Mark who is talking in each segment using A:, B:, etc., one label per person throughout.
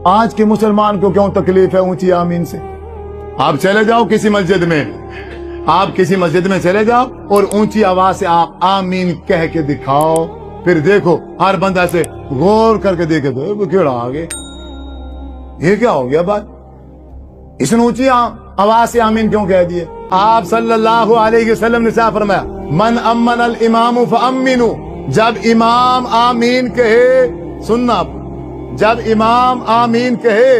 A: आज के मुसलमान को क्यों तकलीफ है ऊंची आमीन से? आप चले जाओ किसी मस्जिद में, आप किसी मस्जिद में चले जाओ और ऊंची आवाज से आप आमीन कह के दिखाओ, फिर देखो हर बंदा से गौर करके देखे तो वो केड़ा आगे, ये क्या हो गया बात, इसने ऊंची आवाज से आमीन क्यों कह दिए? आप सल्लल्लाहु अलैहि वसल्लम ने क्या फरमाया? मन अम्मन अल इमाम फअम्मिनु, जब इमाम आमीन कहे, सुनना, जब इमाम आमीन कहे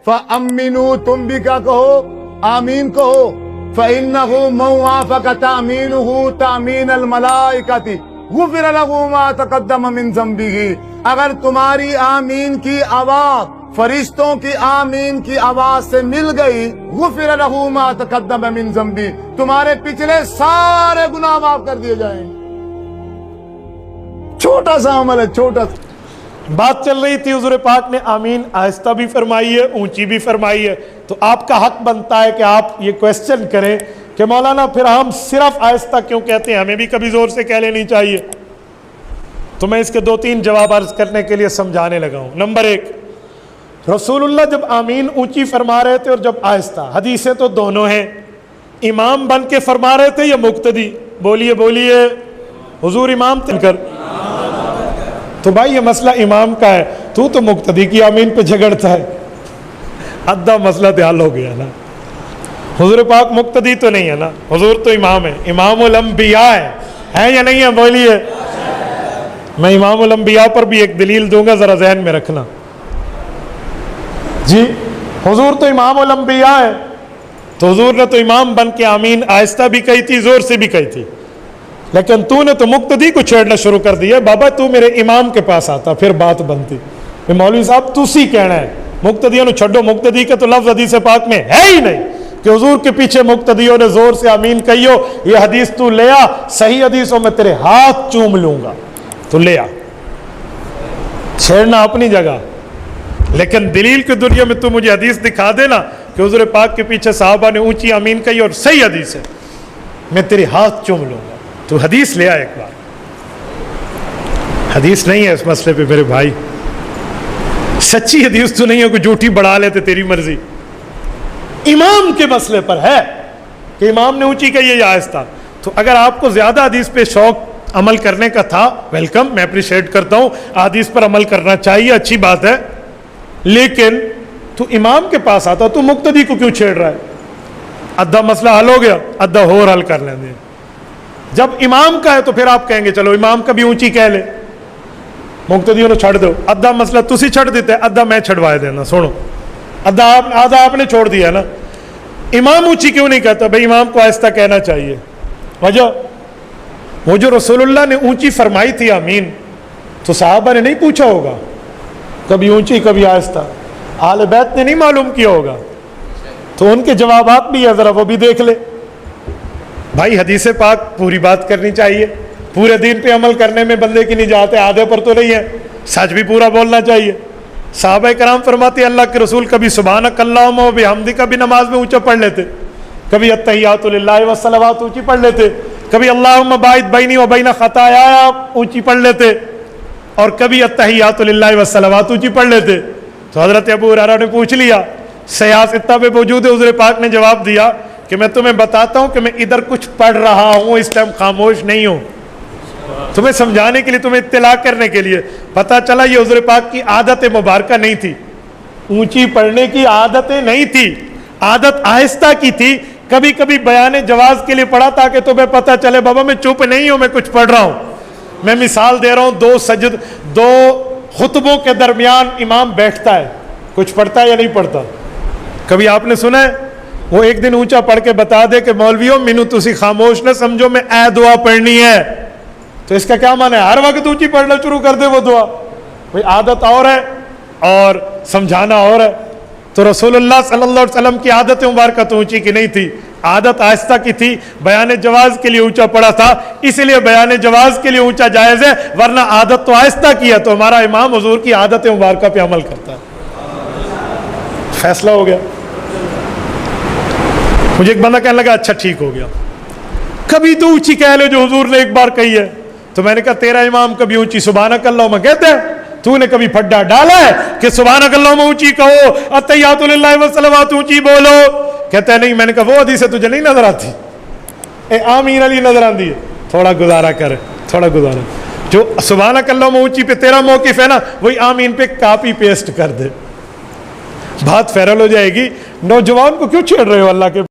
A: फअम्मिनु, तुम भी क्या कहो? आमीन कहो। फइन्नहु मन वाफक़ तामीनुहु तामीन अल मलाइकति गुफ़िर लहु मा तक़द्दम मिन ज़ंबिही, अगर तुम्हारी आमीन की आवाज फरिश्तों की आमीन की आवाज से मिल गई, गुफ़िर लहु मा तक़द्दम मिन ज़ंबी, तुम्हारे पिछले सारे गुनाह माफ कर दिए जाएंगे। छोटा सा अमल है, छोटा सा।
B: बात चल रही थी, हुज़ूर पाक ने आमीन आहिस्ता भी फरमाई है, ऊंची भी फरमाई है, तो आपका हक बनता है कि आप ये क्वेश्चन करें कि मौलाना फिर हम सिर्फ आहिस्ता क्यों कहते हैं, हमें भी कभी जोर से कह लेनी चाहिए। तो मैं इसके 2-3 जवाब अर्ज करने के लिए समझाने लगा हूं। नंबर 1, रसूलुल्लाह जब आमीन ऊंची फरमा रहे थे और जब आहिस्ता, हदीसें तो दोनों हैं, इमाम बन के फरमा रहे थे या मुक्तदी? बोलिए बोलिए, हुजूर इमाम थे कर, तो भाई ये मसला इमाम का है, तू तो मुक्तदी की आमीन पे झगड़ता है, अद्धा मसला तो हल हो गया ना। हुजूर पाक मुक्तदी तो नहीं है ना, हुजूर तो इमाम है, इमामुल अंबिया है या नहीं है? बोलिए। मैं इमामुल अंबिया पर भी एक दलील दूंगा, जरा जहन में रखना जी। हुजूर तो इमामुल अंबिया है, तो हुजूर ने तो इमाम बन के आमीन आहिस्ता भी कही थी, जोर से भी कही थी, लेकिन तूने तो मुक्तदी को छेड़ना शुरू कर दिया। बाबा तू मेरे इमाम के पास आता, फिर बात बनती। मौलवी साहब तुसी कहना है मुक्तदियों ने छड्डो, मुक्तदी के तो लफ्ज हदीस पाक में है ही नहीं कि हुजूर के पीछे मुक्तदियों ने जोर से आमीन कहियो। ये हदीस तू ले आ, सही हदीसों में तेरे हाथ चूम लूंगा, तो ले आ, छेड़ना अपनी जगह, लेकिन दलील की दुनिया में तू मुझे हदीस दिखा देना कि हुजूर पाक के पीछे साहबा ने ऊंची आमीन कही और सही हदीस है, मैं तेरे हाथ चूम लूंगा। तू हदीस ले आ एक बार। हदीस नहीं है इस मसले पे मेरे भाई, सच्ची हदीस तो नहीं है, कोई झूठी बढ़ा लेते, तेरी मर्जी। इमाम के मसले पर है कि इमाम ने ऊंची कही या आहिस्ता। तो अगर आपको ज्यादा हदीस पे शौक अमल करने का था, वेलकम, मैं अप्रिशिएट करता हूं, हदीस पर अमल करना चाहिए, अच्छी बात है, लेकिन तू इमाम के पास आता, तू मुक्तदी को क्यों छेड़ रहा है? अद्धा मसला हल हो गया, अद्धा और हल कर लेंगे। जब इमाम का है तो फिर आप कहेंगे चलो इमाम का भी ऊंची कह ले, मुक्तदियों ने छड़ दो, अद्धा मसला तुसी छड़ देते, अद्धा मैं छड़वाए देना। सुनो, आधा आपने छोड़ दिया ना। इमाम ऊंची क्यों नहीं कहता? भाई इमाम को आहिस्ता कहना चाहिए। वजह वो जो रसूलुल्लाह ने ऊंची फरमाई थी आमीन, तो साहबा ने नहीं पूछा होगा कभी ऊंची कभी आहिस्ता, आले बैत ने नहीं मालूम किया होगा, तो उनके जवाबात भी है, जरा वो भी देख ले। भाई हदीस पाक पूरी बात करनी चाहिए, पूरे दिन पे अमल करने में बंदे की निजात है, आधे पर तो नहीं है, सच भी पूरा बोलना चाहिए। साहबा कराम फरमाते अल्लाह के रसूल कभी सुभानक अल्लाहुम्मा व बिहम्दिक भी नमाज में ऊंचा पढ़ लेते, कभी अत्तहियातु लिल्लाहि व सलावात ऊंची पढ़ लेते, कभी अल्लाहुम्मा बाइद बैनी व बैना खताया ऊंची पढ़ लेते, और कभी अत्तहियातु लिल्लाहि व सलावात ऊंची पढ़ लेते। तो हजरत अबू हुरैरा ने पूछ लिया, सयास इतना पे मौजूद है, हुज़ूर पाक ने जवाब दिया कि मैं तुम्हें बताता हूं कि मैं इधर कुछ पढ़ रहा हूं, इस टाइम खामोश नहीं हूं, तुम्हें समझाने के लिए, तुम्हें इत्तला करने के लिए। पता चला ये हुज़ूर पाक की आदत मुबारक नहीं थी, ऊंची पढ़ने की आदतें नहीं थी, आदत आहिस्ता की थी। कभी कभी बयान जवाज के लिए पढ़ा ताकि तुम्हें पता चले बाबा मैं चुप नहीं हूं, मैं कुछ पढ़ रहा हूं। मैं मिसाल दे रहा हूं, दो खुतबों के दरमियान इमाम बैठता है, कुछ पढ़ता है या नहीं पढ़ता? कभी आपने सुना है वो एक दिन ऊंचा पढ़ के बता दे कि मौलवियों मिनू तुसी खामोश न समझो, मैं ए दुआ पढ़नी है, तो इसका क्या माना है? हर वक्त ऊंची पढ़ना शुरू कर दे वो दुआ। भाई आदत और है और समझाना और है। तो रसूलुल्लाह सल्लल्लाहु अलैहि वसल्लम की आदत मुबारक तो ऊंची की नहीं थी, आदत आहिस्ता की थी। बयान जवाज के लिए ऊंचा पड़ा था, इसलिए बयान जवाज के लिए ऊंचा जायज है, वरना आदत तो आहिस्ता की है। तो हमारा इमाम हुजूर की आदत मुबारक पे अमल करता है। फैसला हो गया। मुझे एक बंदा कहने लगा अच्छा ठीक हो गया, कभी तो ऊंची कह लो जो हुजूर ने एक बार कही है। तो मैंने कहा तेरा इमाम कभी ऊंची सुभानक अल्लाहुम्मा कहते हैं? तूने कभी फड्डा डाला है कि सुभानक अल्लाहुम्मा ऊंची कहो, अत्तहियातु लिल्लाहि व सलावात ऊंची बोलो? कहता है नहीं, मैंने कहा वो हदीस तुझे नहीं नजर आती, ए आमीन अली नजर आती है। थोड़ा गुजारा कर, थोड़ा गुजारा। जो सुभानक अल्लाहुम्मा ऊंची पे तेरा मौकिफ है ना, वही आमीन पे कॉपी पेस्ट कर दे, बात फेरल हो जाएगी। नौजवान को क्यों छेड़ रहे हो अल्लाह के